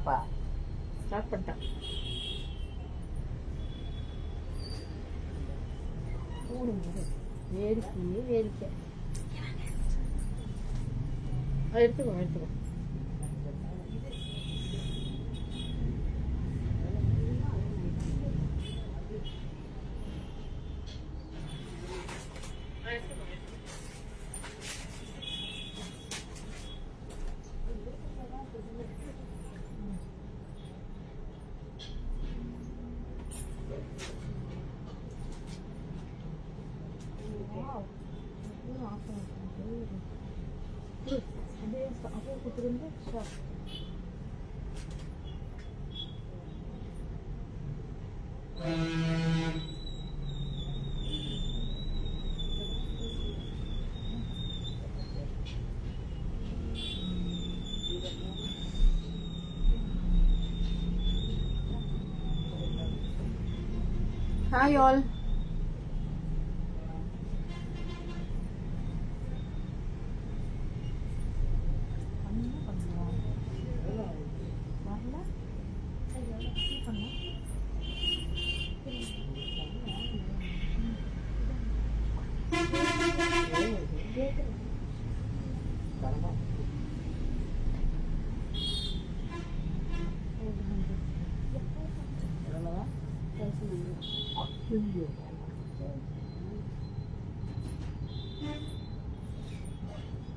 அப்பா ஸ்டார்ட் பண்ணிட்டேன். வேடிக்கை வேடிக்கை எடுத்துக்கோ எடுத்துக்கோ. Hi all.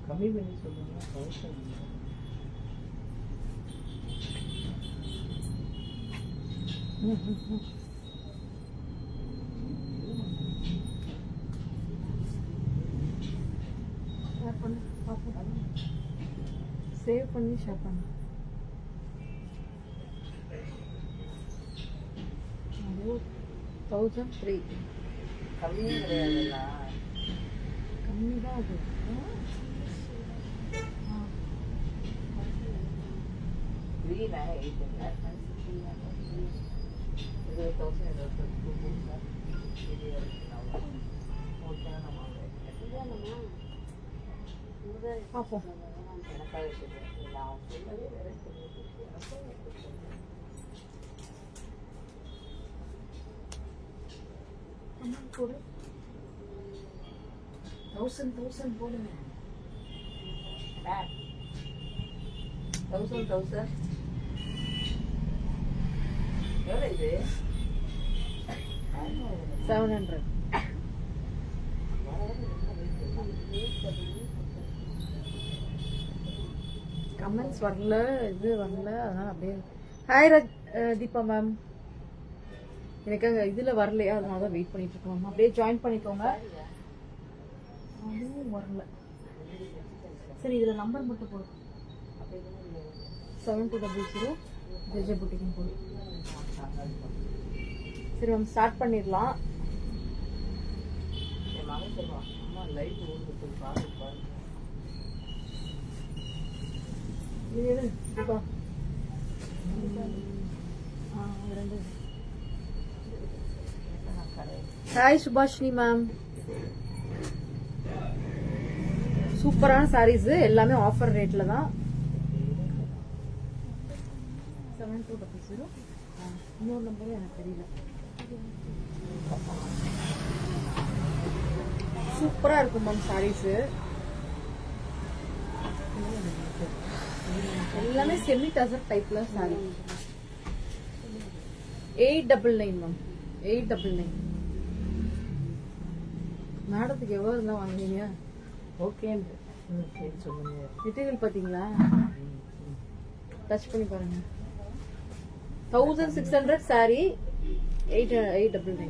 கம்மி பண்ணி சொல்லுங்க. சேவ் பண்ணி ஷேர் பண்ணு. அது 1003 கம்மியே கிடையாதுல்ல. கம்மி தான் அது. க்ரீனா 8 இது 1000 பார்ப்போம். எனக்காக தெரியும். நான் சொல்லவே வேற போடு 1000 போடுங்க. 1000 எவ்வளோ இது? 700. கமெண்ட்ஸ் வரல, இது வரல, அதனால அப்படியே. ஹாய் தீபா மேம், எனக்கு இதில் வரலையா, அதனால தான் வெயிட் பண்ணிட்டு இருக்கோம் மேம். அப்படியே ஜாயின் பண்ணிக்கோங்க. அதுவும் வரல. சரி, இதில் நம்பர் மட்டும் போடு. 7200 ஜெஜே புட்டிக்கும் போடு. சரி மேம், ஸ்டார்ட் பண்ணிடலாம். என் மகன் சொல்லுவான், அம்மா லைட் ஓடுது பாரு பாரு. ஹாய் சுபாஷினி மேம், சூப்பரான சாரீஸ் எல்லாமே ஆஃபர் ரேட்ல தான். 7200. இன்னொரு நம்பரும் எனக்கு தெரியல. சூப்பரா இருக்கும் மேம் சாரீஸ் எல்லாமே. செமி டசர் டைப்ல சாரி. 899 மேம். 899. மேடத்துக்கு எவ்வளவு இருந்தா வாங்குவீங்க? ஓகே சொல்லுங்க. மெட்டீரியல் பாத்தீங்களா? டச் பண்ணி பாருங்க. 1600 சாரி 899.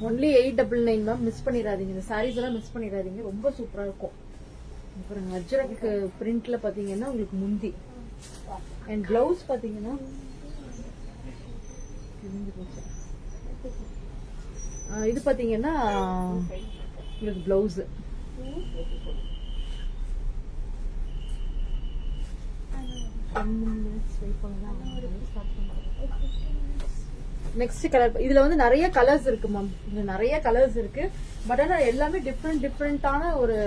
Only 899 ma'am. மிஸ் பண்ணிடாதீங்க, இந்த சாரீஸ் எல்லாம் மிஸ் பண்ணிடாதீங்க, ரொம்ப சூப்பரா இருக்கும். அப்புறம் அஜ்ரக் பிரிண்ட்ல பாத்தீங்கன்னா உங்களுக்கு முந்தி அண்ட் பிளவுஸ் பாத்தீங்கன்னா இது பாத்தீங்கன்னா உங்களுக்கு பிளவுஸ். Next colour. இதுல வந்து நிறைய கலர்ஸ் இருக்கு மேம். இதுல நிறைய கலர்ஸ் இருக்கு. பட் ஆனா எல்லாமே டிஃப்ரெண்டான ஒரு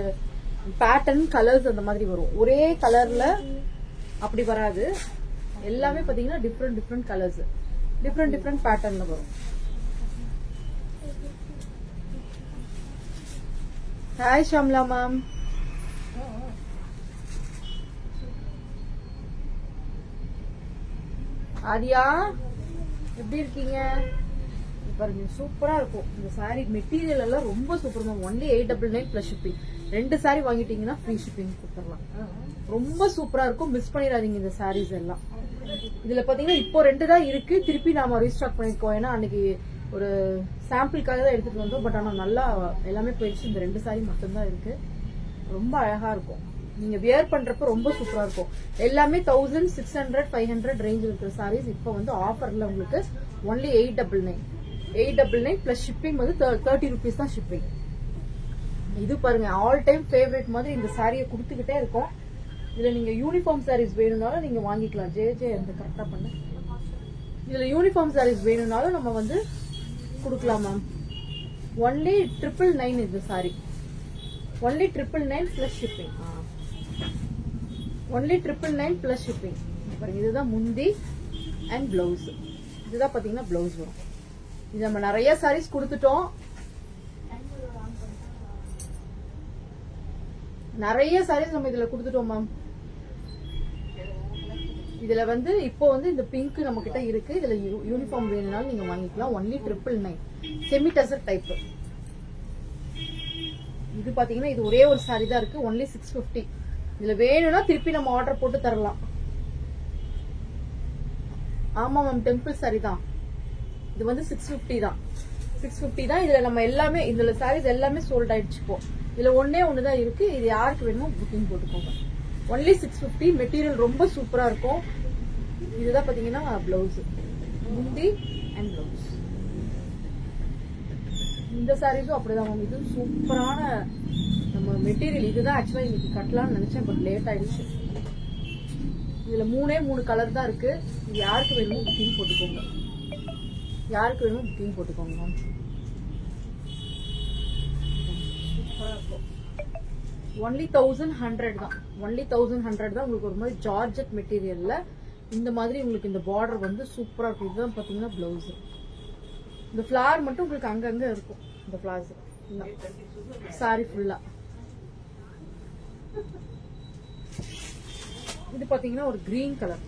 பேட்டர்ன் கலர்ஸ் அந்த மாதிரி வரும். ஒரே கலர்ல அப்படி வராது. எல்லாமே பாத்தீங்கன்னா different different colours, different different பேட்டர்ன்ல வரும். Hi Shamla ma'am. ஆதியா எப்படி இருக்கீங்க? பாருங்க சூப்பரா இருக்கும் இந்த சாரி. மெட்டீரியல் எல்லாம் ரொம்ப super ma'am. Only 899 plus shipping. 2 sari வாங்கிட்டீங்கன்னா ஃப்ரீ ஷிப்பிங் கொடுத்துடலாம். ரொம்ப சூப்பரா இருக்கும். மிஸ் பண்ணிடாதீங்க இந்த சாரீஸ் எல்லாம். இதுல பாத்தீங்கன்னா இப்போ 2 தான் இருக்கு. திருப்பி நாம ரீஸ்டாக் பண்ணிருக்கோம். ஏன்னா அன்னைக்கு ஒரு சாம்பிளுக்காக தான் எடுத்துட்டு வந்தோம். பட் ஆனா நல்லா எல்லாமே போயிடுச்சு. இந்த 2 சாரி மட்டும்தான் இருக்கு. ரொம்ப அழகா இருக்கும். நீங்க வியர் பண்றப்ப ரொம்ப சூப்பரா இருக்கும். எல்லாமே 1600 500 ரேஞ்ச் இருக்கிற சாரீஸ் இப்போ வந்து ஆஃபர்ல உங்களுக்கு ஒன்லி 899 பிளஸ் ஷிப்பிங் வந்து 30 rupees தான் ஷிப்பிங். இது பாருங்க ஆல் டைம் ஃபேவரட் மாதிரி இந்த சாரியை கொடுத்துக்கிட்டே இருக்கோம். இதுல நீங்க யூனிஃபார்ம் சாரீஸ் வேணும்னாலும் நீங்க வாங்கிக்கலாம். ஜே அந்த கரெக்டா பண்ண. இதுல யூனிஃபார்ம் சாரீஸ் வேணும்னாலும் நம்ம வந்து கொடுக்கலாம் மேம். ஒன்லி 999 இது sorry. Only 999 plus shipping. Only 999 plus shipping. பாருங்க இதுதான் முந்தி அண்ட் பிளவுஸ். இதுதான் பாத்தீங்கன்னா பிளவுஸ் வரும். இது நம்ம நிறைய சாரீஸ் கொடுத்துட்டோம். நிறைய சாரீஸ் நம்ம இதுல கொடுத்துட்டோம் மேம். இதுல வந்து இப்போ வந்து இந்த பிங்க் நம்ம கிட்ட இருக்கு. இதுல யூனிஃபார்ம் வேணும்னாலும் நீங்க வாங்கிக்கலாம். Only 999 semi tussar type. இது பாத்தீங்கன்னா இது ஒரே ஒரு சாரி தான் இருக்கு. ஒன்லி 650. இதுல வேணும்னா திருப்பி நம்ம ஆர்டர் போட்டு தரலாம். ஆமா மேம் டெம்பிள் சாரி தான். இது வந்து 650 தான். 650 தான். இதுல நம்ம எல்லாமே இதுல சாரீஸ் எல்லாமே சோல்ட் ஆயிடுச்சு. இப்போ இதுல ஒன்னே ஒண்ணுதான் இருக்கு. இது யாருக்கு வேணுமோ புக்கிங் போட்டுக்கோங்க. ஒன்லி 650. மெட்டீரியல் ரொம்ப சூப்பரா இருக்கும். இதுதான் பாத்தீங்கன்னா பிளவுஸ், முந்தி அண்ட் பிளவுஸ். இந்த சாரீஸும் அப்படிதான் மேம். இது சூப்பரான நம்ம மெட்டீரியல். இதுதான் ஆக்சுவலா இன்னைக்கு கட்டலாம்னு நினைச்சேன். பட் லேட் ஆயிடுச்சு. இதுல 3 கலர் தான் இருக்கு. இது யாருக்கு வேணுமோ புக்கிங் போட்டுக்கோங்க. யாருக்கு வேணுமோ புக்கிங் போட்டுக்கோங்க மேம். சூப்பரா இருக்கும். ஒன்லி 1100 தான். ஒன்லி 1100 தான். உங்களுக்கு ஒரு மாதிரி ஜார்ஜெட் மெட்டீரியல்ல இந்த மாதிரி உங்களுக்கு இந்த பார்டர் வந்து சூப்பரா இருக்கும். இதுதான் பாத்தீங்கன்னா பிளவுஸ். இந்த ஃபிளவர் மட்டும் உங்களுக்கு அங்கங்க இருக்கும். இந்த ஃபிளவர்ஸ் சாரி ஃபுல்லா. இது பாத்தீங்கன்னா ஒரு கிரீன் கலர்.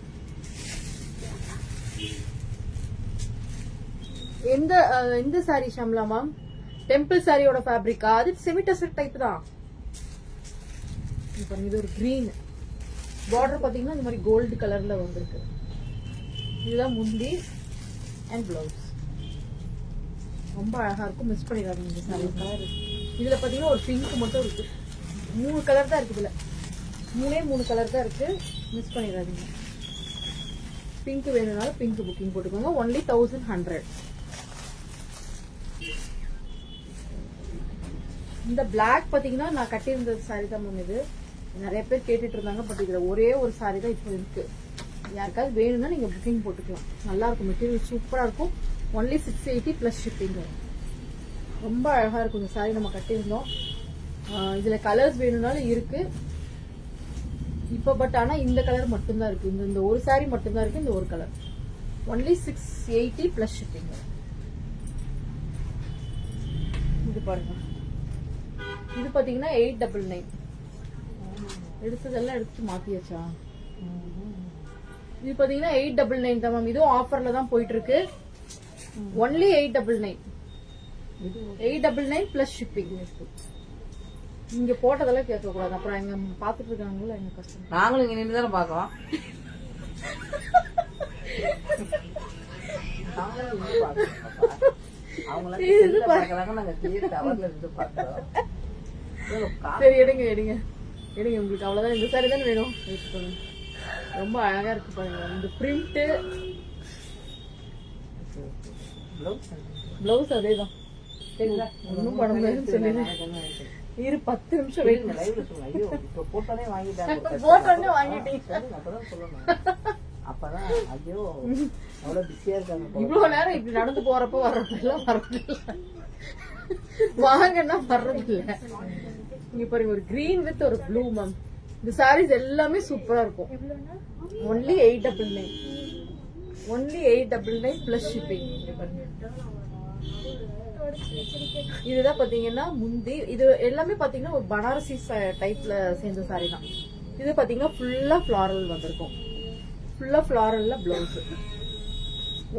எந்த சாரி ஷாம்லா மேம்? டெம்பிள் சாரியோட ஃபேப்ரிக்கா? அது செமி டசர் டைப் தான். இது ஒரு கிரீன் பார்டர் பாத்தீங்கன்னா இந்த மாதிரி கோல்டு கலர்ல வந்திருக்கு. இதுதான் முந்தி அண்ட் பிளவுஸ். ரொம்ப அழகா இருக்கும். மிஸ் பண்ணிடாதீங்க இந்த சாரி கலர். இதுல பாத்தீங்கன்னா ஒரு பிங்க் மட்டும் இருக்கு. 3 கலர் தான் இருக்கு. இதுல 3 கலர் தான் இருக்கு. மிஸ் பண்ணிடாதீங்க. பிங்க் வேணும்னாலும் பிங்க் புக்கிங் போட்டுக்கோங்க. ஒன்லி 1100. இந்த பிளாக் பாத்தீங்கன்னா நான் கட்டியிருந்த சாரி தான் மேம். இது நிறைய பேர் கேட்டுட்டு இருந்தாங்க. பட் இதுல ஒரே ஒரு சாரி தான் இப்போ இருக்கு. யாருக்காவது வேணும்னா நீங்க புக்கிங் போட்டுக்கலாம். நல்லா இருக்கும். மெட்டீரியல் சூப்பரா இருக்கும். Only 680 plus shipping. ரொம்ப அழகா இருக்கும் இந்த சாரி. நம்ம கட்டியிருந்தோம். இதுல கலர்ஸ் வேணும்னாலும் இருக்கு இப்போ. பட் ஆனா இந்த கலர் மட்டும்தான் இருக்கு. இந்த ஒரு சாரி மட்டும்தான் இருக்கு. இந்த ஒரு கலர். Only 680 plus shipping. இது பாருங்க. இது பாத்தீங்கன்னா 899. எடுத்ததெல்லாம் எடுத்து மாத்தியாச்சா? இது பாத்தீங்கன்னா 899 தான் மேம். இதுவும் ஆஃபர்ல தான் போயிட்டு இருக்கு. ஒன்லி 899. 899 plus shipping. இங்க போட்டதெல்லாம் கேட்க கூடாது. அப்புறம் எங்க பாத்துட்டு இருக்காங்களா எங்க கஸ்டமர். நாங்களும் இங்க நின்று தானே பாக்குறோம். சரி எடுங்க எடுங்க எடுங்க. உங்களுக்கு அவ்வளவுதான். இந்த சாரி தானே வேணும். ரொம்ப அழகா இருக்கு பாருங்க. இந்த பிரிண்ட் பிளவுஸ் அதேதான். ஒன்னும் பண்ண முடியாதுன்னு சொல்லுங்க. இரு 10 நிமிஷம் வெயிட் பண்ணு. போட்டோனே வாங்கிட்டேன். போட்டோனே வாங்கிட்டீங்க. அப்பதான் ஐயோ அவ்வளவு பிஸியா இருக்காங்க. இவ்வளவு நேரம் இப்படி நடந்து போறப்ப வர்றதில்ல. வாங்கன்னா வர்றது இல்ல. இங்க பாருங்க ஒரு கிரீன் வித் ஒரு ப்ளூ மேம். இந்த சாரீஸ் எல்லாமே சூப்பரா இருக்கும். ஒன்லி 899. Only 899 plus shipping. இதுதான் பாத்தீங்கன்னா முந்தி. இது எல்லாமே பாத்தீங்கன்னா ஒரு பனாரசி டைப்ல சேர்ந்த சாரி தான். இது பாத்தீங்கன்னா ஃபுல்லா ஃபிளாரல் வந்திருக்கும். ஃபுல்லா ஃபிளாரல்ல பிளவுஸ்.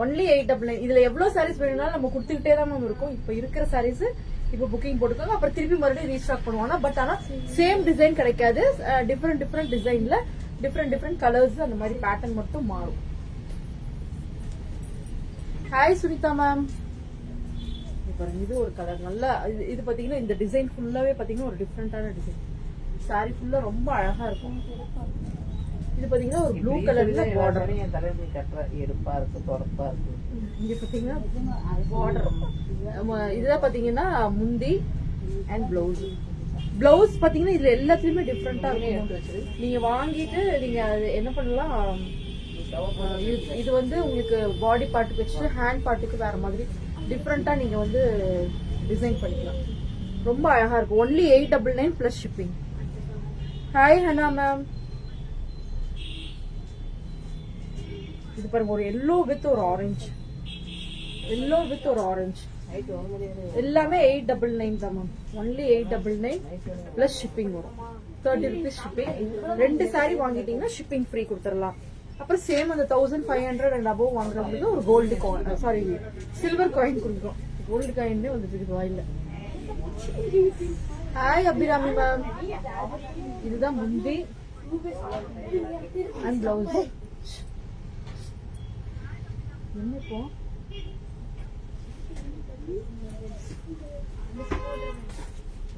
ஒன்லி 899. இதுல எவ்வளவு சாரீஸ் வேணும்னாலும் நம்ம கொடுத்துக்கிட்டே தான் மேம் இருக்கும். இப்ப இருக்கிற சாரீஸ் இப்ப புக்கிங் போட்டுக்கோங்க. அப்புறம் திருப்பி மறுபடியும் ரீஸ்டாக் பண்ணுவாங்க. பட் ஆனா சேம் டிசைன் கிடைக்காது. டிஃப்ரெண்ட் டிசைன்ல டிஃப்ரெண்ட் கலர்ஸ் அந்த மாதிரி பேட்டர்ன் மட்டும் மாறும். Hi Sunita ma'am. இது ஒரு கலர் நல்லா. இது பாத்தீங்கன்னா இந்த டிசைன் ஃபுல்லாவே பாத்தீங்கன்னா ஒரு டிஃப்ரெண்டான டிசைன். சாரி ஃபுல்லா ரொம்ப அழகா இருக்கும். இது பாத்தீங்கன்னா ஒரு ப்ளூ கலர்ல பார்டர். என் தலையில கட்டுற எடுப்பா இருக்கு, தொடப்பா இருக்கு. இங்க பாத்தீங்கன்னா பார்டர். இதுதான் பாத்தீங்கன்னா முந்தி அண்ட் பிளவுஸ். பிளவுஸ் பாத்தீங்கன்னா இதுல எல்லாத்துலயுமே டிஃப்ரெண்டா இருக்கும். நீங்க வாங்கிட்டு நீங்க என்ன பண்ணலாம், இது வந்து உங்களுக்கு பாடி பார்ட்டுக்கு வச்சுட்டு ஹேண்ட் பார்ட்டுக்கு வேற மாதிரி டிஃப்ரெண்டா நீங்க வந்து டிசைன் பண்ணிக்கலாம். ரொம்ப அழகா இருக்கும். Only 899 plus shipping. Hi Hana ma'am. இது பாருங்க ஒரு எல்லோ வித் ஒரு ஆரஞ்சு. எல்லோ வித் ஒரு ஆரஞ்சு. எல்லாமே 899 தான் மேம். ஒன்லி 899 பிளஸ் ஷிப்பிங் வரும். 30 rupees ஷிப்பிங். 2 சாரி வாங்கிட்டீங்கன்னா ஷிப்பிங் ஃப்ரீ கொடுத்துடலாம். அப்புறம் சேம் அந்த 1500 அண்ட் அபவ் வாங்குறவங்களுக்கு ஒரு gold coin, sorry silver coin கொடுக்குறோம். கோல்டு காயின்னே வந்துட்டு வாயில. Hi Abirami ma'am. இதுதான் முந்தி அண்ட் பிளவுஸ். என்ன இப்போ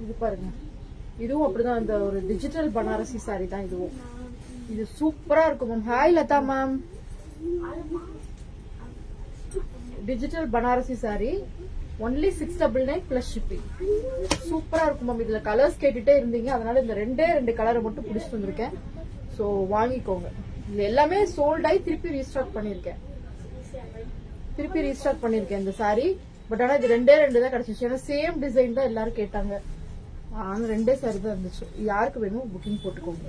இது பாருங்க. இதுவும் அப்படிதான். அந்த ஒரு டிஜிட்டல் பனாரசி சாரி தான் இதுவும். இது சூப்பரா இருக்கும் ma'am. Hi Latha ma'am. Digital Banarasi sari only 699 plus shipping. சூப்பரா இருக்கும் மேம். இதுல கலர்ஸ் கேட்டுட்டே இருந்தீங்க, அதனால இந்த 2 கலரை மட்டும் பிடிச்சிட்டு வந்திருக்கேன். சோ வாங்கிக்கோங்க. இது எல்லாமே சோல்ட் ஆகி திருப்பி ரீஸ்டாக் பண்ணிருக்கேன். இந்த சாரி. பட் ஆனா இது 2 தான் கிடைச்சிச்சு. ஏன்னா சேம் டிசைன் தான் எல்லாரும் கேட்டாங்க. ஆனா 2 சாரி தான் இருந்துச்சு. யாருக்கு வேணும் புக்கிங் போட்டுக்கோங்க.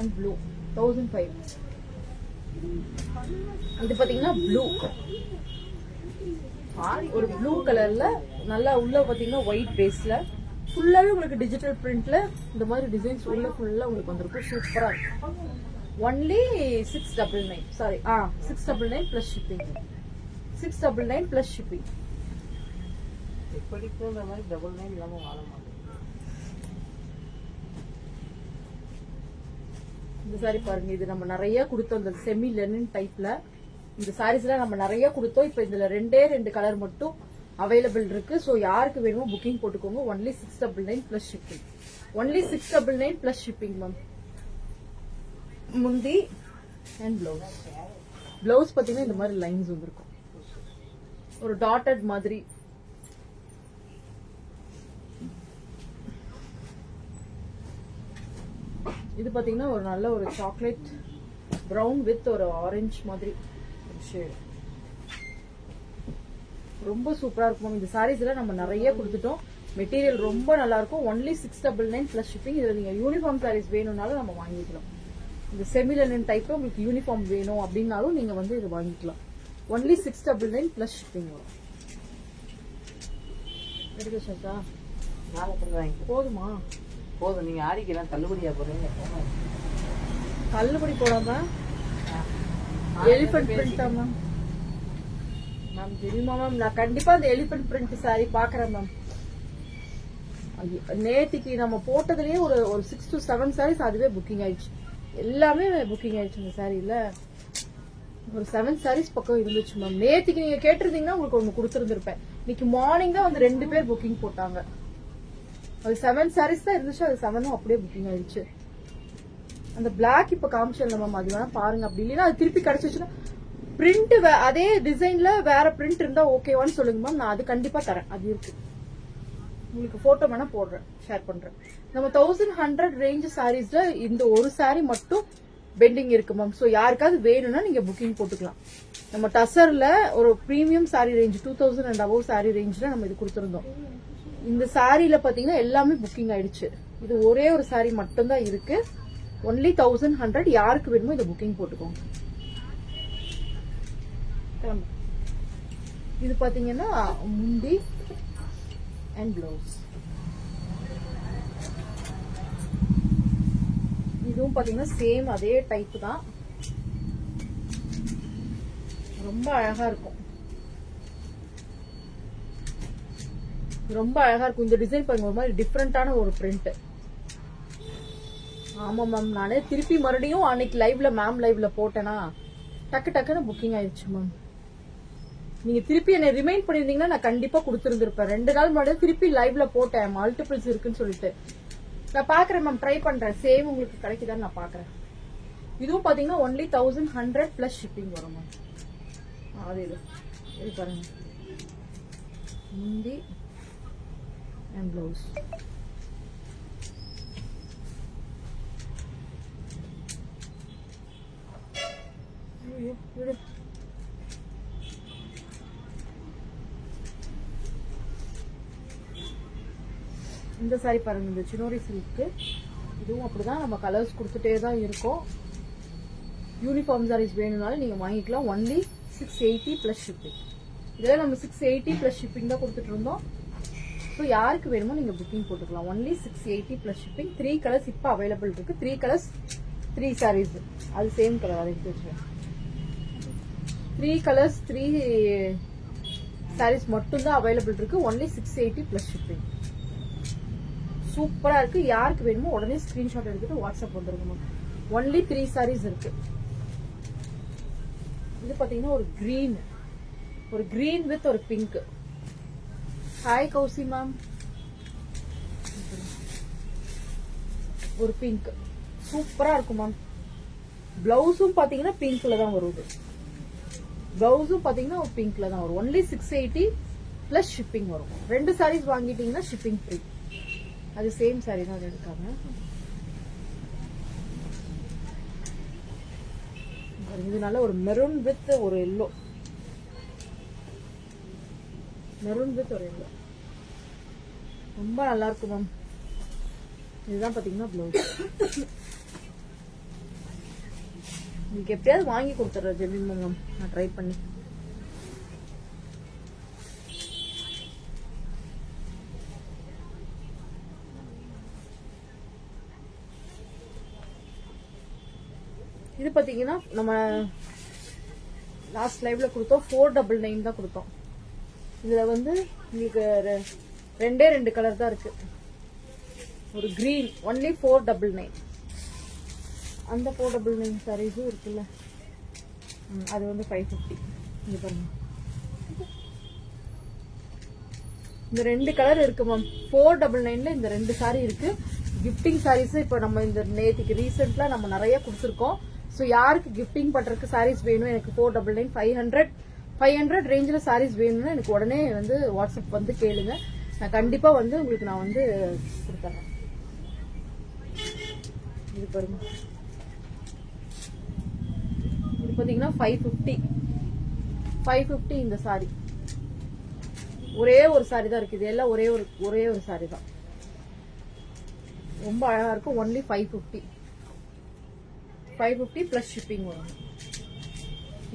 And blue 1005. இது பாத்தீங்கன்னா ப்ளூ, ஒரு ப்ளூ கலர்ல நல்லா உள்ள பாத்தீங்கன்னா ஒயிட் பேஸ்ல ஃபுல்லாவே உங்களுக்கு டிஜிட்டல் பிரிண்ட்ல இந்த மாதிரி டிசைன்ஸ் உள்ள ஃபுல்லா உங்களுக்கு வந்திருக்கும். சூப்பரா இருக்கும். Only 699. Sorry 699 plus shipping. 699 plus shipping. எப்படிக்கும் இந்த மாதிரி 99 இல்லாம வாழ மாட்டேன். இந்த சாரி பாருங்க. இது நம்ம நிறைய கொடுத்தோம். இந்த செமி லெனின் டைப்ல இந்த சாரீஸ் எல்லாம் நம்ம நிறைய கொடுத்தோம். இப்ப இதுல 2 கலர் மட்டும் அவைலபிள் இருக்கு. சோ யாருக்கு வேணுமோ புக்கிங் போட்டுக்கோங்க. Only 699 plus shipping. Only 699 plus shipping ma'am. முந்தி அண்ட் பிளவுஸ். பிளவுஸ் பாத்தீங்கன்னா இந்த மாதிரி லைன்ஸ் வந்திருக்கும். ஒரு டாட்டட் மாதிரி. இது பாத்தீங்கன்னா ஒரு நல்ல ஒரு சாக்லேட் பிரவுன் வித் ஒரு ஆரஞ்சு மாதிரி ஒரு ஷேட். ரொம்ப சூப்பரா இருக்கும். இந்த சாரீஸ் எல்லாம் நம்ம நிறைய கொடுத்துட்டோம். மெட்டீரியல் ரொம்ப நல்லா இருக்கும். Only 699 plus shipping. இதுல நீங்க யூனிஃபார்ம் சாரீஸ் வேணும்னாலும் நம்ம வாங்கிக்கலாம். இந்த செமிலனின் டைப் உங்களுக்கு யூனிஃபார்ம் வேணும் அப்படின்னாலும் நீங்க வந்து இது வாங்கிக்கலாம். ஒன்லி 699 பிளஸ் ஷிப்பிங் வரும். எடுக்கா போதுமா? போதும். நீங்க ஆடிக்கலாம் தள்ளுபடியா போறீங்க. தள்ளுபடி போடாம எலிபென்ட் பிரிண்டா மேம்? மேம் தெரியுமா மேம், நான் கண்டிப்பா அந்த எலிபென்ட் பிரிண்ட் சாரி பாக்குறேன் மேம். நேத்திக்கு நம்ம போட்டதுலயே ஒரு 6 to 7 சாரீஸ் அதுவே புக்கிங் ஆயிடுச்சு. எல்லாமே புக்கிங் ஆயிடுச்சு. இந்த சாரியில ஒரு 7 சாரீஸ் பக்கம் இருந்துச்சு மேம். நேத்திக்கு நீங்க கேட்டிருந்தீங்கன்னா உங்களுக்கு ஒண்ணு கொடுத்துருந்துருப்பேன். இன்னைக்கு மார்னிங் தான் வந்து 2 பேர் புக்கிங் போட்டாங்க. அது 7 சாரீஸ் தான் இருந்துச்சு. அது 7ம் அப்படியே புக்கிங் ஆயிடுச்சு. அந்த பிளாக் இப்ப காமிச்சல மேம், அது வேணா பாருங்க. அப்படி இல்லைன்னா அது திருப்பி கிடைச்சிச்சுன்னா பிரிண்ட் அதே டிசைன்ல வேற பிரிண்ட் இருந்தா ஓகேவான்னு சொல்லுங்க மேம். நான் அது கண்டிப்பா தரேன். அது இருக்கு. உங்களுக்கு போட்டோ வேணா போடுறேன், ஷேர் பண்றேன். நம்ம 1100 ரேஞ்ச் சாரீஸ்ல இந்த ஒரு சாரி மட்டும் பெண்டிங் இருக்கு மேம். சோ யாருக்காவது வேணும்னா நீங்க புக்கிங் போட்டுக்கலாம். நம்ம டசர்ல ஒரு premium sari range 2000 and above sari ரேஞ்ச்ல நம்ம இது கொடுத்திருந்தோம். இந்த சாரியில பாத்தீங்கன்னா எல்லாமே புக்கிங் ஆயிடுச்சு. இது ஒரே ஒரு சாரி மட்டும்தான் இருக்கு. ஒன்லி 1100. யாருக்கு வேணுமோ இதை புக்கிங் போட்டுக்கோங்க. இது பாத்தீங்கன்னா முந்தி அண்ட் பிளவுஸ். இதுவும் பாத்தீங்கன்னா சேம் அதே டைப் தான். ரொம்ப அழகா இருக்கும். ரொம்ப அழகா இருக்கும். இந்த டிசைன் பாருங்க, ஒரு மாதிரி டிஃப்ரெண்டான ஒரு பிரிண்ட். ஆமா மேம், நானே திருப்பி மறுபடியும் அன்னைக்கு லைவ்ல மேம் லைவ்ல போட்டேனா டக்கு டக்குன்னு புக்கிங் ஆயிடுச்சு மேம். நீங்க திருப்பி என்ன ரிமைண்ட் பண்ணிருந்தீங்கன்னா நான் கண்டிப்பா கொடுத்துருந்துருப்பேன். 2 நாள் முன்னாடி திருப்பி லைவ்ல போட்டேன், மல்டிபிள்ஸ் இருக்குன்னு சொல்லிட்டு. நான் பாக்குறேன் மேம், ட்ரை பண்றேன். சேம் உங்களுக்கு கிடைக்குதான்னு நான் பாக்குறேன். இதுவும் பாத்தீங்கன்னா ஒன்லி 1100 பிளஸ் ஷிப்பிங் வரும் மேம். அது இது பாருங்க, முந்தி அண்ட் பிளவுஸ். இந்த சாரி பாருங்க, இந்த சினோரி சில்க்கு. இதுவும் அப்படிதான், நம்ம கலர்ஸ் கொடுத்துட்டே தான் இருக்கோம். யூனிஃபார்ம் சாரீஸ் வேணும்னாலும் நீங்க வாங்கிக்கலாம். Only 680 plus shipping. இதெல்லாம் நம்ம 680 பிளஸ் ஷிப்பிங் தான் கொடுத்துட்டு இருந்தோம். ஸோ யாருக்கு வேணுமோ நீங்க புக்கிங் போட்டுக்கலாம். Only 680 plus shipping. 3 கலர்ஸ் இப்போ அவைலபிள் இருக்கு. 3 கலர்ஸ் 3 சாரீஸ். அது சேம் கலர் அதை எடுத்து வச்சுருவேன். 3 கலர்ஸ் 3 சாரீஸ் மட்டும் தான் அவைலபிள் இருக்கு. Only 680 plus shipping. சூப்பரா இருக்கு. யாருக்கு வேணுமோ உடனே ஸ்கிரீன்ஷாட் எடுத்துட்டு வாட்ஸ்அப் வந்துருங்க. ஒன்லி 3 சாரீஸ் இருக்கு. இது பாத்தீங்கன்னா ஒரு கிரீன் வித் ஒரு பிங்க். Hi Kousi ma'am. ஒரு பிங்க் சூப்பரா இருக்கும் மேம். பிளவுஸும் பாத்தீங்கன்னா பிங்க்ல தான் வருது. பிளவுஸும் பாத்தீங்கன்னா ஒரு பிங்க்ல தான் வரும். ஒன்லி 680 பிளஸ் ஷிப்பிங் வரும். 2 சாரீஸ் வாங்கிட்டீங்கன்னா ஷிப்பிங் ஃப்ரீ. அது சேம் சாரி தான் எடுக்காங்க. இது நல்ல ஒரு மெரூன் வித் ஒரு எல்லோ. மெரூன் வித் ஒரு எல்லோ ரொம்ப நல்லா இருக்கும் மேம். இதுதான் பாத்தீங்கன்னா பிளவுஸ். உங்களுக்கு எப்படியாவது வாங்கி கொடுத்துட்றேன் ஜெமின் மேம், நான் ட்ரை பண்ணி. இது பாத்தீங்கன்னா நம்ம லாஸ்ட் லைவ்ல கொடுத்தோம் 499 தான் கொடுத்தோம். இதுல வந்து உங்களுக்கு 2 கலர் தான் இருக்கு. ஒரு கிரீன் ஒன்லி 499. அந்த 499 சாரீஸும் இருக்குல்ல, அது வந்து 550. இங்க பாருங்க, இந்த 2 கலர் இருக்கு மேம். 499ல இந்த 2 சாரி இருக்கு. கிஃப்டிங் சாரீஸ் இப்ப நம்ம இந்த நேத்திக்கு ரீசெண்டா நம்ம நிறைய கொடுத்துருக்கோம். ஸோ யாருக்கு கிஃப்டிங் பண்றதுக்கு சாரீஸ் வேணும், எனக்கு 499 500 ரேஞ்சில் சாரீஸ் வேணும்னா எனக்கு உடனே வந்து வாட்ஸ்அப் வந்து கேளுங்க. நான் கண்டிப்பா வந்து உங்களுக்கு நான் வந்து கொடுத்துறேன். இது பாருங்க, இது பாத்தீங்கன்னா 550 இந்த சாரி. ஒரே ஒரு சாரி தான் இருக்கு. இது எல்லாம் ஒரே ஒரு சாரி தான். ரொம்ப அழகா இருக்கும். ஒன்லி 550 பிளஸ் ஷிப்பிங் வரும்.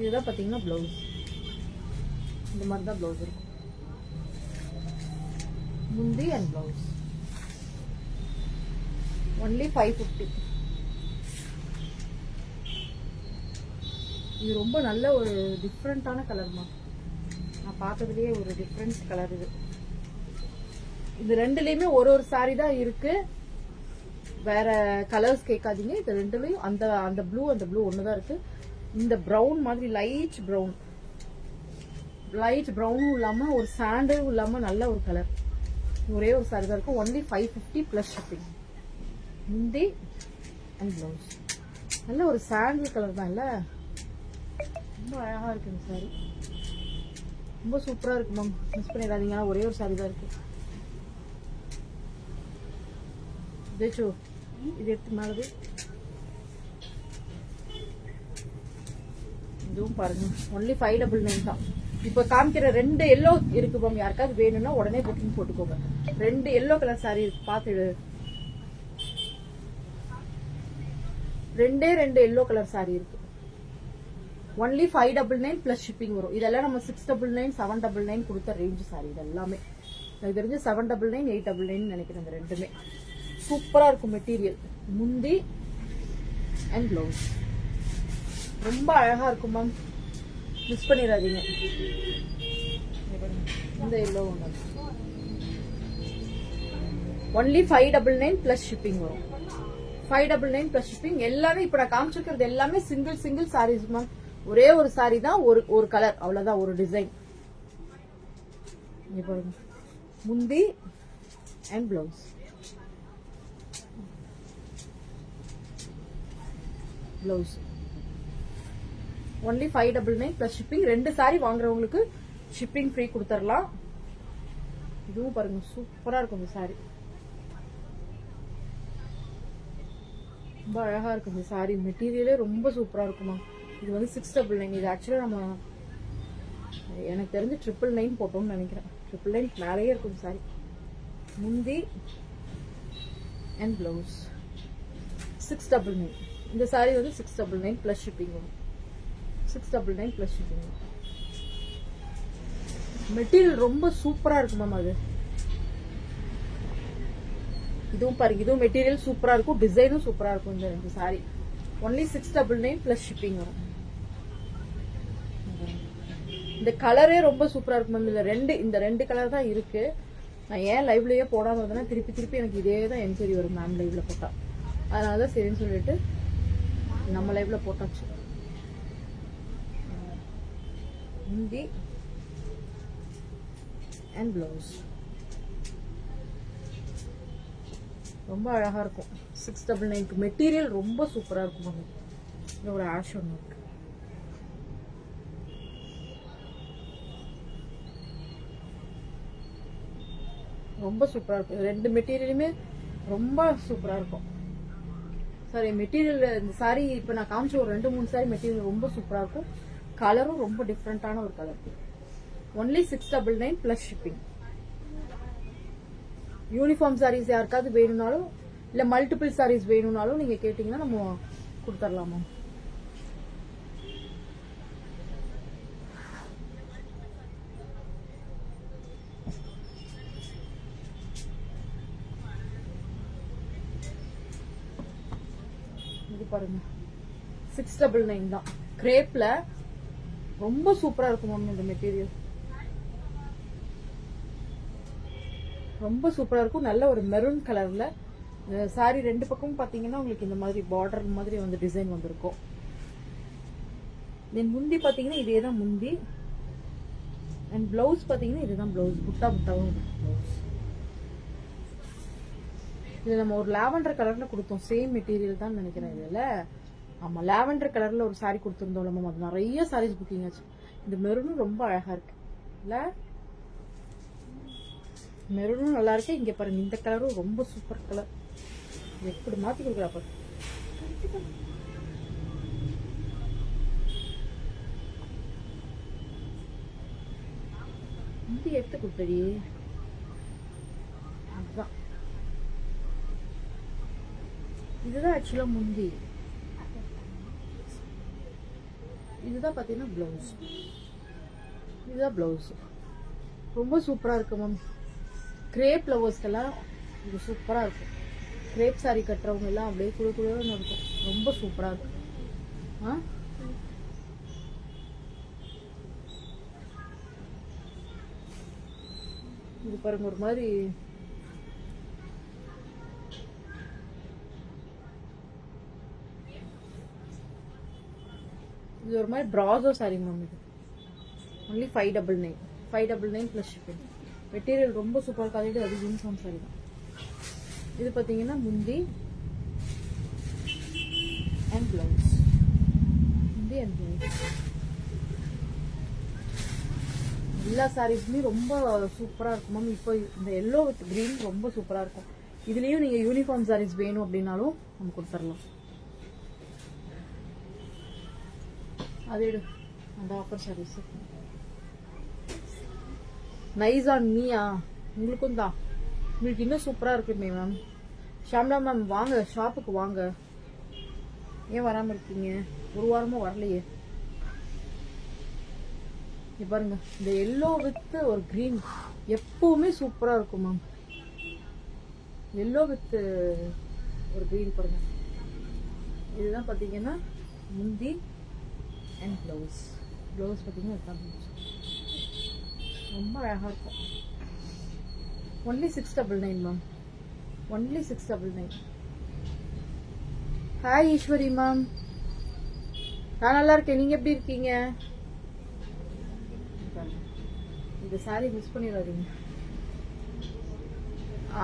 இதுதான் பாத்தீங்கன்னா பிளவுஸ். இந்த மாதிரி தான் பிளவுஸ் இருக்கும். முந்தி அண்ட் பிளவுஸ். ஒன்லி 550. இது ரொம்ப நல்ல ஒரு டிஃப்ரெண்டான கலர்மா. நான் பார்த்ததுலயே ஒரு டிஃப்ரெண்ட் கலர் இது. இது 2லயுமே ஒரு சாரி தான் இருக்கு. வேற கலர்ஸ் கேட்காதீங்க. இது 2லயும் அந்த ப்ளூ ஒண்ணுதான் இருக்கு. இந்த பிரவுன் மாதிரி லைட் பிரவுனும் இல்லாம ஒரு சாண்டும் இல்லாம நல்ல ஒரு கலர். ஒரே ஒரு சாரி தான் இருக்கும். Only 550 plus shipping. முந்தி அண்ட் பிளவுஸ். நல்ல ஒரு சாண்டில் கலர் தான் இல்ல, ரொம்ப அழகா இருக்கு இந்த சாரி. ரொம்ப சூப்பரா இருக்கு மேம், மிஸ் பண்ணிடாதீங்க. ஒரே ஒரு சாரி தான் இருக்கு. தேச்சோ இது எடுத்து மேலது. இதுவும் பாருங்க, ஒன்லி 599 தான். இப்ப காமிக்கிற 2 எல்லோ இருக்கு மேம். யாருக்காவது வேணும்னா உடனே புக்கிங் போட்டுக்கோங்க. 2 எல்லோ கலர் சாரி பாத்து, 2 எல்லோ கலர் சாரி இருக்கு. ஒன்லி 599 பிளஸ் ஷிப்பிங் வரும். இதெல்லாம் நம்ம 699 799 கொடுத்த ரேஞ்ச் சாரி. இது எல்லாமே எனக்கு தெரிஞ்சு 799 899 நினைக்கிறேன். இந்த ரெண்டுமே சூப்பரா இருக்கும் மெட்டீரியல். முந்தி அண்ட் பிளவுஸ் ரொம்ப அழகா இருக்கும் மேம். மிஸ் பண்ணிடாதீங்க. இந்த எல்லோ ஒன்று ஒன்லி 599 பிளஸ் ஷிப்பிங் வரும். 599 பிளஸ் ஷிப்பிங். எல்லாமே இப்ப நான் காமிச்சிருக்கிறது எல்லாமே சிங்கிள் சாரீஸ் மேம். ஒரே ஒரு சாரி தான், ஒரு கலர், அவ்வளவுதான், ஒரு டிசைன். பாருங்க, முந்தி and blouse. Blouse only 599 plus shipping. 2 sari வாங்குறவங்களுக்கு ஷிப்பிங் ஃப்ரீ கொடுத்துடலாம். இதுவும் பாருங்க சூப்பரா இருக்கும் இந்த சாரி. ரொம்ப அழகா இருக்கும் இந்த சாரி. மெட்டீரியலே ரொம்ப சூப்பரா இருக்குமா. இது வந்து 699. இது ஆக்சுவலா நம்ம எனக்கு தெரிஞ்சு 999 போட்டோம்னு நினைக்கிறேன். 999 மேலேயே இருக்கும் சாரி. முந்தி அண்ட் பிளவுஸ் 699. இந்த சாரி வந்து 699 பிளஸ் ஷிப்பிங் வரும். 699 பிளஸ் ஷிப்பிங் வரும். மெட்டீரியல் ரொம்ப சூப்பரா இருக்கு மேம். அது இதுவும் பாருங்க, இதுவும் மெட்டீரியல் சூப்பரா இருக்கும், டிசைனும் சூப்பரா இருக்கும். இந்த 2 சாரி ஒன்லி 699 பிளஸ் ஷிப்பிங் வரும். இந்த கலரே ரொம்ப சூப்பரா இருக்கும் மேம். இந்த ரெண்டு கலர் தான் இருக்கு. நான் ஏன் லைவ்லயே போடாம இருந்தேன்னா திருப்பி எனக்கு இதே தான் என்கொயரி வரும் மேம் லைவ்ல போட்டா. அதனாலதான் சரின்னு சொல்லிட்டு நம்ம லைவ்ல போட்டாச்சு. முந்தி அண்ட் பிளவுஸ் ரொம்ப அழகா இருக்கும். 699. மெட்டீரியல் ரொம்ப சூப்பரா இருக்கும் மேம். இது ஒரு ஆஷ் ஒன்று இருக்கு. ரொம்ப சூப்பரா இருக்கும். 2 மெட்டீரியலுமே ரொம்ப சூப்பரா இருக்கும். சாரி, மெட்டீரியல் இந்த சாரி இப்ப நான் காமிச்ச ஒரு 2-3 சாரி மெட்டீரியல் ரொம்ப சூப்பரா இருக்கும். கலரும் ரொம்ப டிஃப்ரெண்டான ஒரு colour. Only 699 plus shipping. Uniform saris யாருக்காவது வேணும்னாலும் இல்ல மல்டிபிள் சாரீஸ் வேணும்னாலும் நீங்க கேட்டீங்கன்னா நம்ம கொடுத்துடலாமா. இது பாருங்க 699 தான். கிரேப்ல ரொம்ப சூப்பரா இருக்கும் மேம். இந்த மெட்டீரியல் ரொம்ப சூப்பரா இருக்கும். நல்ல ஒரு மெரூன் கலர்ல சாரி 2 பக்கமும் பாத்தீங்கன்னா உங்களுக்கு இந்த மாதிரி பார்டர் மாதிரி வந்து டிசைன் வந்திருக்கும். தென் முந்தி பாத்தீங்கன்னா இதே தான் முந்தி. அண்ட் பிளவுஸ் பாத்தீங்கன்னா இதுதான் பிளவுஸ். புட்டாவும் பிளவுஸ். இது நம்ம ஒரு லாவெண்டர் கலர்ல கொடுத்தோம். சேம் மெட்டீரியல் தான் நினைக்கிறேன் இதுல. ஆமா, லாவெண்டர் கலர்ல ஒரு சாரி கொடுத்திருந்தோம்ல மேம். அது நிறைய சாரீஸ் புக்கிங் ஆச்சு. இந்த மெரூனும் ரொம்ப அழகா இருக்கு இல்ல. மெரூனும் நல்லா இருக்கு. இங்க பாருங்க, இந்த கலரும் ரொம்ப சூப்பர் கலர். எப்படி மாத்தி கொடுக்குறா பாரு. முந்தி எடுத்து கொடுத்தடி. அதுதான் இதுதான் ஆக்சுவலா முந்தி. இதுதான் பாத்தீங்கன்னா பிளவுஸ். இதுதான் பிளவுஸ். ரொம்ப சூப்பரா இருக்கு மேம். கிரேப் லவர்ஸ்க்கெல்லாம் இது சூப்பரா இருக்கும். கிரேப் சாரி கட்டுறவங்க எல்லாம் அப்படியே குழுன்னு இருக்கும். ரொம்ப சூப்பரா இருக்கும். இது பாருங்க, ஒரு மாதிரி இது ஒரு மாதிரி பிராசோ சாரி மேம். இது ஒன்லி 599. 599 plus shipping. மெட்டீரியல் ரொம்ப சூப்பர் குவாலிட்டி. அது யூனிஃபார்ம் சாரி தான். இது பாத்தீங்கன்னா முந்தி அண்ட் பிளவுஸ். முந்தி அண்ட் பிளவுஸ். எல்லா சாரீஸுமே ரொம்ப சூப்பரா இருக்கும் மேம். இப்போ இந்த எல்லோ வித் கிரீன் ரொம்ப சூப்பரா இருக்கும். இதுலயும் நீங்க யூனிஃபார்ம் சாரீஸ் வேணும் அப்படின்னாலும் நம்ம கொடுத்துடலாம். அது அந்த ஆஃபர் சாரீஸ் நைஸ் ஆன் மீயா, உங்களுக்கும் தான். உங்களுக்கு இன்னும் சூப்பரா இருக்குமே மேம். ஷாம்லா மேம் வாங்க, ஷாப்புக்கு வாங்க. ஏன் வராம இருக்கீங்க? ஒரு வாரமா வரலையே. இங்க பாருங்க, இந்த எல்லோ வித் ஒரு கிரீன் எப்பவுமே சூப்பரா இருக்கும் மேம். எல்லோ வித் ஒரு கிரீன் பாருங்க. இதுதான் பாத்தீங்கன்னா முந்தி அண்ட் பிளவுஸ். பிளவுஸ் பாத்தீங்கன்னா இதுதான் blouse. ரொம்ப அழகா இருக்கும். Only 699 ma'am. Only 699. Hi Eswari ma'am, நான் நல்லா இருக்கேன். நீங்க எப்படி இருக்கீங்க? இந்த சாரி மிஸ் பண்ணிடாதீங்க.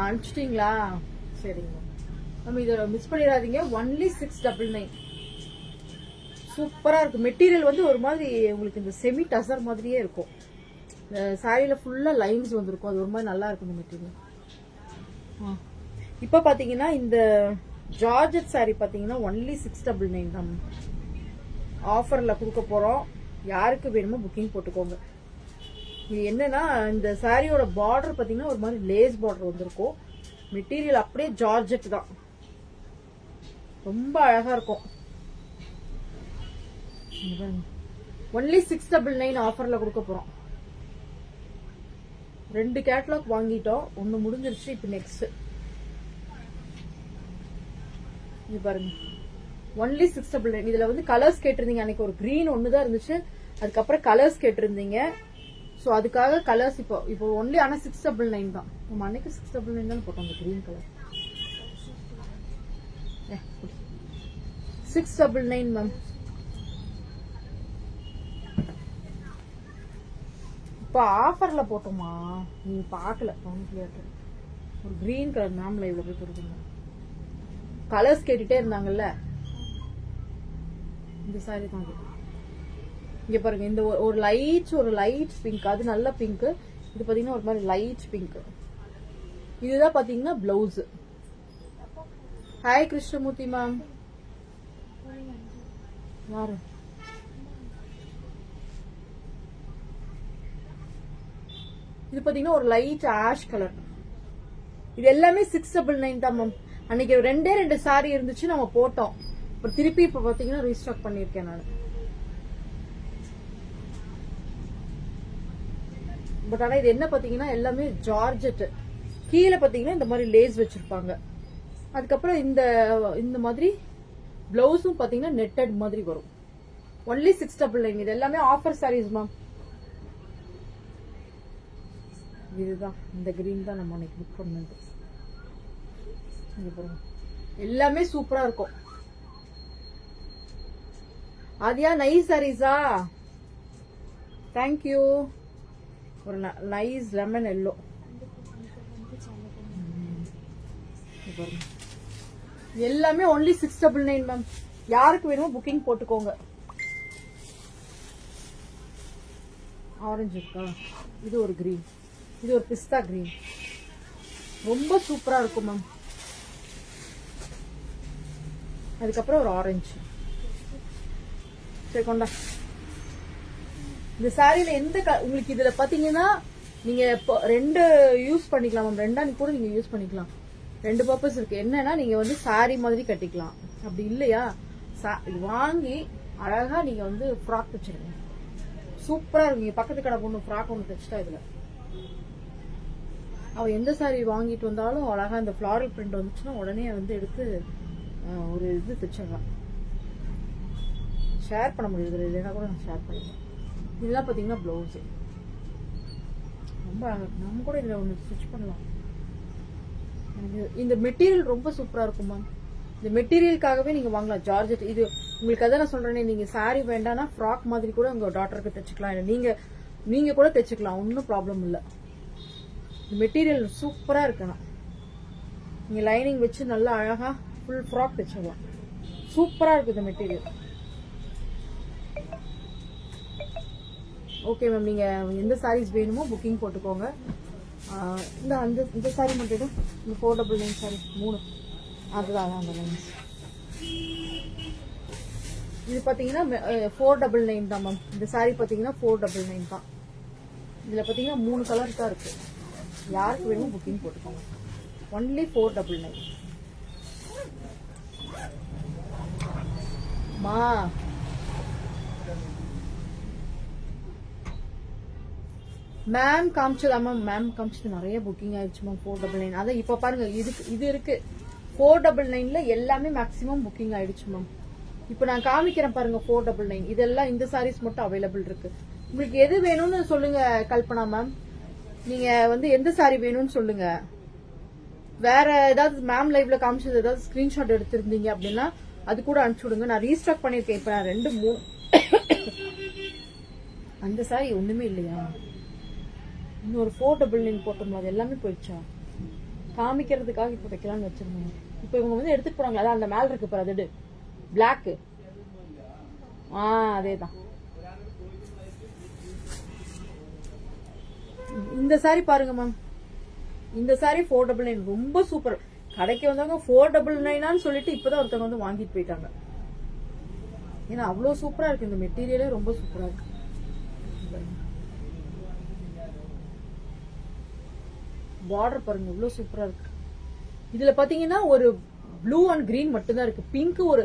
அனுப்பிச்சிட்டீங்களா? சரிங்க மேம். இதோட மிஸ் பண்ணிடாதீங்க. ஒன்லி 699. சூப்பரா இருக்கு. மெட்டீரியல் வந்து ஒரு மாதிரி உங்களுக்கு இந்த செமி டசர் மாதிரியே இருக்கும். சாரியில ஃபுல்லா லைன்ஸ் வந்திருக்கும். அது ஒரு மாதிரி நல்லா இருக்கும் இந்த மெட்டீரியல். இப்ப பாத்தீங்கன்னா இந்த ஜார்ஜெட் சாரி பாத்தீங்கன்னா ஒன்லி 699 தான் ஆஃபர்ல கொடுக்க போறோம். யாருக்கு வேணுமோ புக்கிங் போட்டுக்கோங்க. இது என்னன்னா இந்த சாரியோட பார்டர் பாத்தீங்கன்னா ஒரு மாதிரி லேஸ் பார்டர் வந்திருக்கும். மெட்டீரியல் அப்படியே ஜார்ஜெட் தான். ரொம்ப அழகா இருக்கும். ஒன்லி 699 ஆஃபர்ல கொடுக்க போறோம். 2 கேட்டலாக் வாங்கிட்டோம். ஒன்னு முடிஞ்சிருச்சு. இப்ப நெக்ஸ்ட் இது பாருங்க. ஒன்லி 699. இதுல வந்து கலர்ஸ் கேட்டிருந்தீங்க. அன்னைக்கு ஒரு கிரீன் ஒண்ணுதான் இருந்துச்சு. அதுக்கப்புறம் கலர்ஸ் கேட்டிருந்தீங்க. சோ அதுக்காக கலர்ஸ் இப்போ ஒன்லி ஆனா 699 தான். நம்ம அன்னைக்கு 699 தான் போட்டோம். அந்த கிரீன் கலர் 699 மேம். இப்ப ஆஃபர்ல போட்டோமா? நீ பாக்கல. ஒரு கிரீன் கலர் மேம் லைவ்ல போய் கொடுக்குங்க. கலர்ஸ் கேட்டுட்டே இருந்தாங்கல்ல. இந்த சாரி தான் இங்க பாருங்க. இந்த ஒரு லைட் பிங்க். அது நல்ல பிங்க். இது பாத்தீங்கன்னா ஒரு மாதிரி லைட் பிங்க். இதுதான் பாத்தீங்கன்னா பிளவுஸ். Hi Krishnamurthy ma'am. யாரு? இது பாத்தீங்கன்னா ஒரு லைட் ஆஷ் கலர். இது எல்லாமே 699 தான் மேம். அன்னைக்கு 2 சாரி இருந்துச்சு நம்ம போட்டோம். அப்புறம் திருப்பி இப்ப பாத்தீங்கன்னா ரீஸ்டாக் பண்ணிருக்கேன் நான். பட் ஆனா இது என்ன பாத்தீங்கன்னா எல்லாமே ஜார்ஜெட். கீழே பாத்தீங்கன்னா இந்த மாதிரி லேஸ் வச்சிருப்பாங்க. அதுக்கப்புறம் இந்த மாதிரி பிளவுஸும் பாத்தீங்கன்னா நெட்டட் மாதிரி வரும். ஒன்லி 699. இது எல்லாமே ஆஃபர் சாரீஸ் மேம். இதுதான் இந்த கிரீன் தான் நம்ம அன்னைக்கு புக் பண்ணது. எல்லாமே சூப்பரா இருக்கும். ஆதியா நைஸ் சாரீஸா? தேங்க்யூ. ஒரு நைஸ் லெமன் எல்லோ. எல்லாமே ஒன்லி 699 மேம். யாருக்கு வேணுமோ புக்கிங் போட்டுக்கோங்க. ஆரஞ்சு இருக்கா? இது ஒரு கிரீன். இது ஒரு பிஸ்தா கிரீன். ரொம்ப சூப்பரா இருக்கும் மேம். அதுக்கப்புறம் ஒரு ஆரஞ்சு. சரி கொண்டா. இந்த சாரியில உங்களுக்கு இதுல பாத்தீங்கன்னா நீங்க 2 யூஸ் பண்ணிக்கலாம் மேம். 2 கூட நீங்க யூஸ் பண்ணிக்கலாம். 2 பர்பஸ் இருக்கு. என்னன்னா நீங்க வந்து சாரி மாதிரி கட்டிக்கலாம். அப்படி இல்லையா வாங்கி அழகா நீங்க வந்து ஃப்ராக் தச்சிருங்க. சூப்பரா இருக்கு. பக்கத்து கடை பொண்ணு ஃப்ராக் ஒண்ணு தச்சுட்டா இதுல. அவ எந்த சாரி வாங்கிட்டு வந்தாலும் அழகா இந்த ஃபிளாரல் பிரிண்ட் வந்துச்சுன்னா உடனே வந்து எடுத்து ஒரு இது தச்சிடலாம். ஷேர் பண்ண முடியுது இல்லைன்னா கூட நான் ஷேர் பண்ணிடுறேன். இதெல்லாம் பாத்தீங்கன்னா பிளவுஸ். ரொம்ப நம்ம கூட இதுல ஒன்று ஸ்டிச் பண்ணலாம். இந்த மெட்டீரியல் ரொம்ப சூப்பரா இருக்கும் மேம். இந்த மெட்டீரியலுக்காகவே நீங்க வாங்கலாம். ஜார்ஜெட். இது உங்களுக்கு அதான் நான் சொல்றேனே, நீங்க சாரி வேண்டாம்னா ஃப்ராக் மாதிரி கூட உங்க டாட்டருக்கு தைச்சுக்கலாம். இல்லை நீங்க கூட தைச்சுக்கலாம். ஒன்னும் ப்ராப்ளம் இல்லை. மெட்டீரியல் சூப்பரா இருக்கணும். நீங்க லைனிங் வச்சு நல்லா அழகா ஃபுல் ஃப்ராக் தைச்சிடலாம். சூப்பரா இருக்கு இந்த மெட்டீரியல். Okay ma'am. நீங்க எந்த சாரீஸ் வேணுமோ புக்கிங் போட்டுக்கோங்க. இந்த சாரி மட்டும் இந்த 499 சாரி 3 அதுதான் அந்த லைன்ஸ். இது பாத்தீங்கன்னா 499 தான் மேம். இந்த சாரி பாத்தீங்கன்னா 499 தான். இதுல பாத்தீங்கன்னா 3 கலர் தான் இருக்கு. யாருக்கு வேணுமோ புக்கிங் போட்டுக்கோங்க. ஒன்லி 499. மா மேம் காமிச்சது, ஆமா மேம் காமிச்சது நிறைய புக்கிங் ஆயிடுச்சு மேம். 499. அதான் இப்ப பாருங்க இது இருக்கு 499ல எல்லாமே மேக்ஸிமம் புக்கிங் ஆயிடுச்சு மேம். இப்ப நான் காமிக்கிறேன் பாருங்க 499. இதெல்லாம் இந்த சாரீஸ் மட்டும் அவைலபிள் இருக்கு. உங்களுக்கு எது வேணும்னு சொல்லுங்க கல்பனா மேம். நீங்க வந்து எந்த சாரி வேணும்னு சொல்லுங்க. வேற ஏதாவது மேம் லைவ்ல காமிச்சது ஏதாவது ஸ்கிரீன்ஷாட் எடுத்திருந்தீங்க அப்படின்னா அது கூட அனுப்பிச்சு விடுங்க. நான் ரீஸ்டாக் பண்ணிருக்கேன். இப்ப நான் 2 3 அந்த சாரி ஒண்ணுமே இல்லையா? இன்னொரு 499 போட்டோம்ல, அது எல்லாமே போயிடுச்சா? காமிக்கிறதுக்காக இப்ப வைக்கலாம்னு வச்சிருந்தேன். இப்ப இவங்க வந்து எடுத்துட்டு போறாங்க. அதான் அந்த மேல இருக்கு பாரு, அது பிளாக். அதேதான். இந்த சாரி பாருங்க மேம். இந்த சாரி 499 ரொம்ப சூப்பர். கடைக்கு வந்தவங்க 499 சொல்லிட்டு இப்பதான் ஒருத்தவங்க வந்து வாங்கிட்டு போயிட்டாங்க. ஏன்னா அவ்வளவு சூப்பரா இருக்கு. இந்த மெட்டீரியலே ரொம்ப சூப்பரா இருக்கு. பார்டர் பாருங்க இவ்வளவு சூப்பரா இருக்கு. இதுல பாத்தீங்கன்னா ஒரு ப்ளூ அண்ட் கிரீன் மட்டும் தான் இருக்கு. பிங்க் ஒரு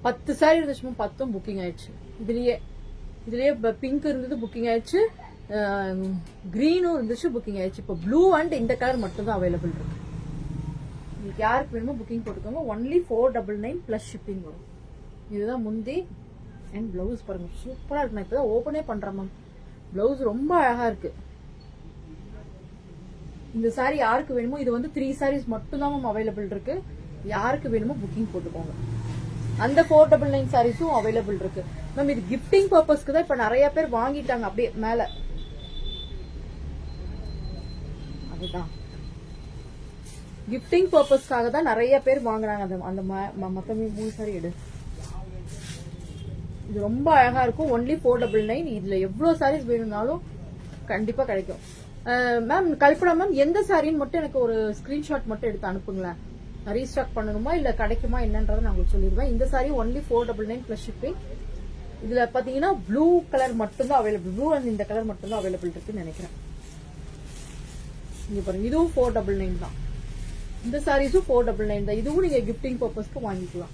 10 சாரி இருந்துச்சுமா, 10 புக்கிங் ஆயிடுச்சு. இதுலயே பிங்க் இருந்தது புக்கிங் ஆயிடுச்சு, கிரீனும் இருந்துச்சு புக்கிங் ஆயிடுச்சு. இப்போ ப்ளூ அண்ட் இந்த கலர் மட்டும் தான் அவைலபிள் இருக்கு. உங்களுக்கு யாருக்கு வேணுமோ புக்கிங் போட்டுக்கோங்க. ஒன்லி 499 பிளஸ் ஷிப்பிங் வரும். இதுதான் முந்தி அண்ட் பிளவுஸ் பாருங்க சூப்பரா இருக்கு. நான் இப்பதான் ஓபனே பண்றேன் மேம். பிளவுஸ் ரொம்ப அழகா இருக்கு. இந்த சாரி யாருக்கு வேணுமோ, இது வந்து 3 சாரீஸ் மட்டும் தான் மேம் அவைலபிள் இருக்கு. யாருக்கு வேணுமோ புக்கிங் போட்டுக்கோங்க. அந்த 499 சாரீஸும் அவைலபிள் இருக்கு மேம். இது கிஃப்டிங் பர்பஸ்க்கு தான் இப்ப நிறைய பேர் வாங்கிட்டாங்க. அப்படியே மேல அதுதான் கிஃப்டிங் பர்பஸ்க்காக தான் நிறைய பேர் வாங்குறாங்க. அந்த மொத்தமே 3 சாரி எடு. இது ரொம்ப அழகா இருக்கும். ஒன்லி 499. இதுல எவ்வளவு சாரீஸ் வேணும்னாலும் கண்டிப்பா கிடைக்கும். மேம் கல்பனா மேம், எந்த சாரின்னு மட்டும் எனக்கு ஒரு ஸ்கிரீன்ஷாட் மட்டும் எடுத்து அனுப்புங்களேன். ரீஸ்டாக் பண்ணணுமா இல்ல கிடைக்குமா என்னன்றதை நான் உங்களுக்கு சொல்லிடுவேன். இந்த சாரி ஒன்லி 499 பிளஸ் ஷிப்பிங். இதுல பாத்தீங்கன்னா ப்ளூ கலர் மட்டும் தான் அவைலபிள். ப்ளூ அண்ட் இந்த கலர் மட்டும் தான் அவைலபிள் இருக்குன்னு நினைக்கிறேன். இங்க பாருங்க, இதுவும் 499 தான். இந்த சாரீஸும் 499 தான். இதுவும் நீங்க கிஃப்டிங் பர்பஸ்க்கு வாங்கிக்கலாம்.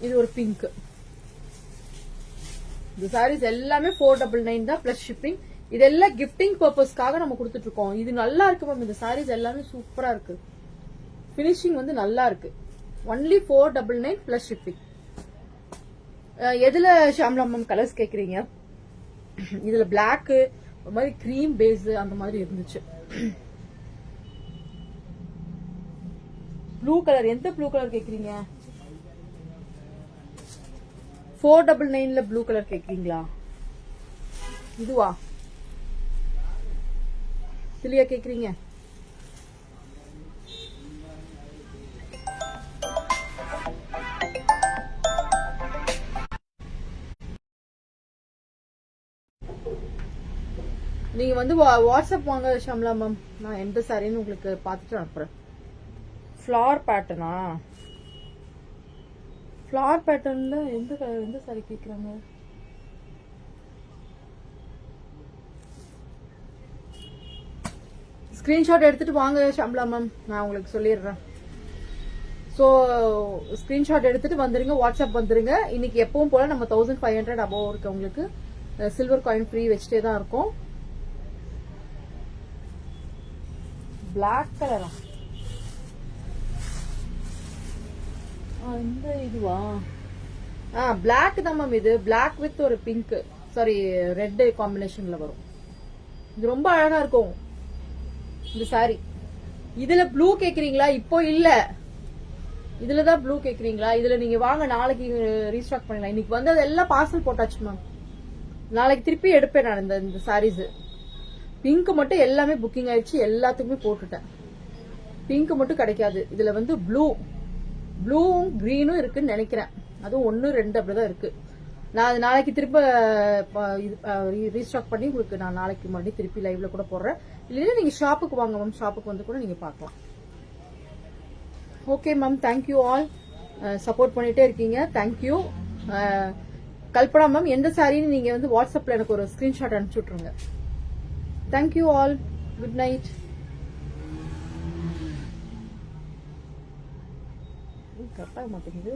இது ஒரு பிங்க். இந்த சாரீஸ் எல்லாமே 499 தான் பிளஸ் ஷிப்பிங். இதெல்லாம் கிஃப்டிங் பர்பஸ்க்காக நம்ம கொடுத்துட்டு இருக்கோம். இது நல்லா இருக்கு மேம். இந்த சாரீஸ் எல்லாமே சூப்பரா இருக்கு. பினிஷிங் வந்து நல்லா இருக்கு. Only 499 plus shipping. எதுல ஷாம்லா மேம் கலர்ஸ் கேக்குறீங்க? இதுல பிளாக், ஒரு மாதிரி கிரீம் பேஸ் அந்த மாதிரி இருந்துச்சு. ப்ளூ கலர், எந்த ப்ளூ கலர் கேக்குறீங்க? 499ல ப்ளூ கலர் கேக்குறீங்களா? இதுவா இதுலயா கேக்குறீங்க? நீங்க வந்து வாட்ஸ்அப் வாங்க ஷம்லா மேம். நான் எந்த சாரின்னு உங்களுக்கு பார்த்துட்டு அனுப்புறேன். ஃபிளார் பேட்டர்னா? ஃபிளார் பேட்டர்ன்ல எந்த சாரி கேக்குறாங்க? ஸ்கிரீன்ஷாட் எடுத்துட்டு வாங்க ஷம்லா மேம், நான் உங்களுக்கு சொல்லிடுறேன். ஸோ ஸ்கிரீன்ஷாட் எடுத்துட்டு வந்துருங்க, வாட்ஸ்அப் வந்துருங்க. இன்னைக்கு எப்பவும் போல நம்ம 1500 அபோவ் இருக்கவங்களுக்கு சில்வர் காயின் ஃப்ரீ வச்சுட்டே தான் இருக்கும். பிளாக் கலரா? இந்த இதுவா? பிளாக் தான் மேம். இது பிளாக் வித் ஒரு பிங்க், சாரி ரெட் காம்பினேஷன்ல வரும். இது ரொம்ப அழகா இருக்கும் இந்த சாரி. இதுல ப்ளூ கேக்குறீங்களா? இப்போ இல்ல. இதுலதான் ப்ளூ கேக்குறீங்களா? இதுல நீங்க வாங்க, நாளைக்கு ரீஸ்டாக் பண்ணலாம். இன்னைக்கு வந்து அதெல்லாம் பார்சல் போட்டாச்சு மேம். நாளைக்கு திருப்பி எடுப்பேன் நான் இந்த சாரீஸ். பிங்க் மட்டும் எல்லாமே புக்கிங் ஆயிடுச்சு, எல்லாத்துக்குமே போட்டுட்டேன். பிங்க் மட்டும் கிடைக்காது. இதுல வந்து ப்ளூவும் கிரீனும் இருக்குன்னு நினைக்கிறேன். அதுவும் 1 2 அப்படிதான் இருக்கு. நான் அது நாளைக்கு திரும்ப ரீஸ்டாக் பண்ணி உங்களுக்கு நான் நாளைக்கு மறுபடியும் திருப்பி லைவ்ல கூட போடுறேன். இல்லைன்னா நீங்க ஷாப்புக்கு வாங்க மேம். ஷாப்புக்கு வந்து கூட நீங்க பார்க்கலாம். Okay ma'am, thank you all. Support பண்ணிட்டே இருக்கீங்க, தேங்க்யூ. கல்பனா மேம், எந்த சாரின்னு நீங்க வந்து வாட்ஸ்அப்ல எனக்கு ஒரு ஸ்கிரீன்ஷாட் அனுப்பிச்சு விட்டுருங்க. Thank you all. Good night. கரெக்டாக மாட்டேங்குது.